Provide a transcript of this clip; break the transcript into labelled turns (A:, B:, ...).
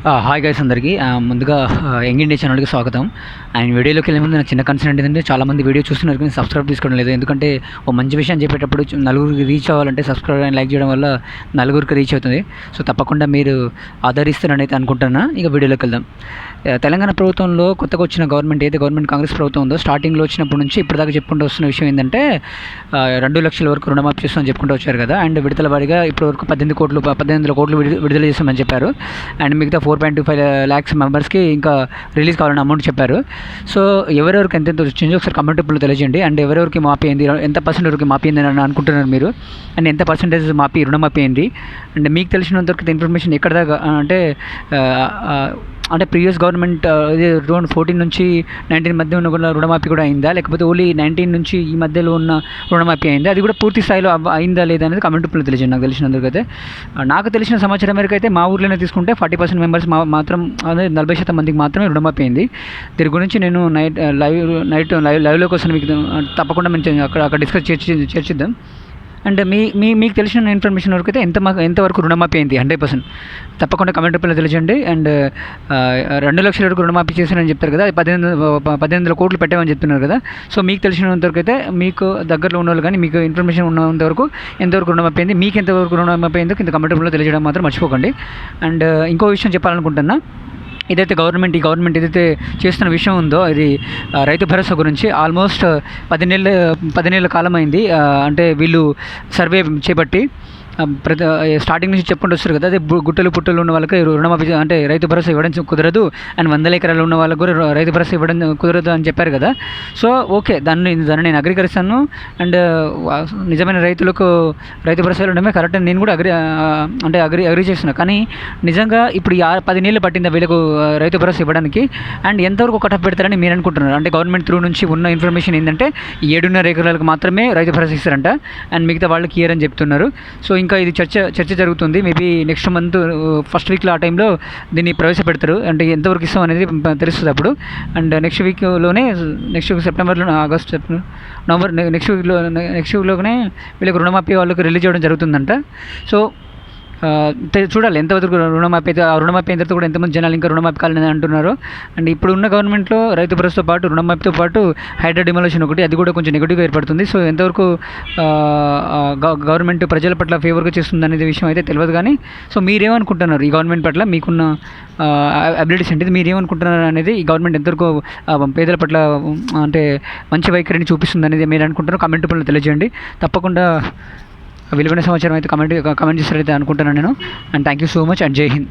A: Hi guys అందరికీ ముందుగా young India ఛానల్కి స్వాగతం. అండ్ వీడియోలోకి వెళ్ళే ముందు నాకు చిన్న కన్సర్న్ ఏంటంటే చాలామంది వీడియో చూస్తున్నారు కానీ సబ్స్క్రైబ్ తీసుకోవడం లేదు. ఎందుకంటే ఓ మంచి విషయం చెప్పేటప్పుడు నలుగురికి రీచ్ అవ్వాలంటే సబ్స్క్రైబ్ అండ్ లైక్ చేయడం వల్ల నలుగురికి రీచ్ అవుతుంది. సో తప్పకుండా మీరు ఆదరిస్తారని అయితే అనుకుంటున్నా. ఇక వీడియోలోకి వెళ్దాం. తెలంగాణ ప్రభుత్వంలో కొత్తగా వచ్చిన గవర్నమెంట్ ఏదైతే గవర్నమెంట్ కాంగ్రెస్ ప్రభుత్వం ఉందో స్టార్టింగ్లో వచ్చినప్పటి నుంచి ఇప్పటిదాకా చెప్పుకుంటూ వస్తున్న విషయం ఏంటంటే 2 లక్షల వరకు రుణమాఫీ చేస్తామని చెప్పుకుంటూ వచ్చారు కదా. అండ్ విడతల వారీగా ఇప్పటి వరకు 18 కోట్లు విడుదల చేస్తామని చెప్పారు. అండ్ మిగతా 4.25 lakhs మెంబర్స్కి ఇంకా రిలీజ్ కావాలని అమౌంట్ చెప్పారు. సో ఎవరెవరికి ఎంత వచ్చిందో ఒకసారి కమెంట్ రూపంలో తెలియజేయండి. అండ్ ఎవరెవరికి మాఫీ అయింది, ఎంత పర్సెంట్ వరకు మాఫీ అయింది అని అనుకుంటున్నారు మీరు, అండ్ ఎంత పర్సెంటేజ్ రుణమాఫీ అయింది. అండ్ మీకు తెలిసినంత ఇన్ఫర్మేషన్ ఎక్కడ దాకా అంటే ప్రీవియస్ గవర్నమెంట్ ఇది 2014 నుంచి 19 మధ్య ఉన్న రుణమాఫీ కూడా అయిందా, లేకపోతే ఓన్లీ 19 నుంచి ఈ మధ్యలో ఉన్న రుణమాఫీ అయిందా, అది కూడా పూర్తి స్థాయిలో అయిందా లేదా అనేది కమెంట్ రూపంలో తెలియజేయండి. నాకు తెలిసినందుకైతే నాకు తెలిసిన సమాచారం మేరకు అయితే మా ఊర్లోనే తీసుకుంటే 40% మెంబర్స్ మాత్రం అదే 40% మందికి మాత్రమే రుణమాఫీ అయింది. దీని గురించి నేను లైవ్లో కోసం మీకు తప్పకుండా మేము అక్కడ డిస్కస్ చర్చిద్దాం. అండ్ మీకు తెలిసిన ఇన్ఫర్మేషన్ వరకు అయితే ఎంతవరకు రుణమాఫీ అయింది 100% తప్పకుండా కమెంట్ రూపంలో తెలియజేయండి. అండ్ 2 లక్షల వరకు రుణమాఫీ చేశారని చెప్తారు కదా, 18 కోట్లు పెట్టామని చెప్తున్నారు కదా. సో మీకు తెలిసినంతవరకు అయితే మీకు దగ్గరలో ఉన్న వాళ్ళు కానీ మీకు ఇన్ఫర్మేషన్ ఉన్నంతవరకు ఎంతవరకు రుణమాఫీ అయింది, మీకు ఎంతవరకు రుణమాఫీ అయిందో కింద కమెంట్ రూపంలో తెలియజేయడం మాత్రం మర్చిపోకండి. అండ్ ఇంకో విషయం చెప్పాలనుకుంటున్నా, ఈ గవర్నమెంట్ ఏదైతే చేస్తున్న విషయం ఉందో ఇది రైతు భరోసా గురించి ఆల్మోస్ట్ 10 నెలల కాలం అయింది. అంటే వీళ్ళు సర్వే చేపట్టి స్టార్టింగ్ నుంచి చెప్పుకుంటూ వస్తారు కదా, అదే గుట్టలు పుట్టలు ఉన్న వాళ్ళకి రుణమాఫీ అంటే రైతు భరోసా ఇవ్వడం కుదరదు, అండ్ 100 ఎకరాలు ఉన్న వాళ్ళకు కూడా రైతు భరోసా ఇవ్వడం కుదరదు అని చెప్పారు కదా. సో ఓకే, దాన్ని నేను అగ్రీకరిస్తాను. అండ్ నిజమైన రైతులకు రైతు భరోసా ఇవ్వడమే కరెక్ట్ అని నేను కూడా అగ్రీ చేస్తున్నాను. కానీ నిజంగా ఇప్పుడు 10 నెలలు పట్టిందా వీళ్ళకు రైతు భరోసా ఇవ్వడానికి, అండ్ ఎంతవరకు కటఫ్ పెడతారని మీరు అనుకుంటున్నారు? అంటే గవర్నమెంట్ త్రూ నుంచి ఉన్న ఇన్ఫర్మేషన్ ఏంటంటే 7.5 ఎకరాలకు మాత్రమే రైతు భరోసా ఇస్తారంట, అండ్ మిగతా వాళ్ళకి ఇయర్ అని చెప్తున్నారు. సో ఇంకా ఇది చర్చ జరుగుతుంది. మేబీ నెక్స్ట్ మంత్ ఫస్ట్ వీక్లో ఆ టైంలో దీన్ని ప్రవేశపెడతారు. అంటే ఎంతవరకు ఇస్తాం అనేది తెలుస్తుంది అప్పుడు. అండ్ నెక్స్ట్ వీక్ సెప్టెంబర్లో నవంబర్ నెక్స్ట్ వీక్లోనే వీళ్ళకి రుణమాఫీ వాళ్ళకి రిలీజ్ చేయడం జరుగుతుందంట. సో చూడాలి ఎంతవరకు రుణమాఫీ అయితే. ఆ రుణమాఫీ అయిన తర్వాత కూడా ఎంతమంది జనాలు ఇంకా రుణమాఫీ కాలని అంటున్నారు. అండ్ ఇప్పుడు ఉన్న గవర్నమెంట్లో రైతు భరోసాతో పాటు రుణమాఫీతో పాటు హైడ్రా డిమాలిషన్ ఒకటి, అది కూడా కొంచెం నెగిటివ్గా ఏర్పడుతుంది. సో ఎంతవరకు గవర్నమెంట్ ప్రజల పట్ల ఫేవర్గా చేస్తుంది అనేది విషయం అయితే తెలియదు. కానీ సో మీరేమనుకుంటున్నారు, ఈ గవర్నమెంట్ పట్ల మీకున్న అబిలిటీస్ ఏంటిది, మీరేమనుకుంటున్నారు అనేది, ఈ గవర్నమెంట్ ఎంతవరకు పేదల పట్ల అంటే మంచి వైఖరిని చూపిస్తుంది అనేది మీరు అనుకుంటున్నారు కమెంట్ రూపంలో తెలియజేయండి. తప్పకుండా విలువైన సమాచారం అయితే కమెంట్ చేస్తారైతే అనుకుంటున్నాను నేను. And thank you so much and జై హింద్.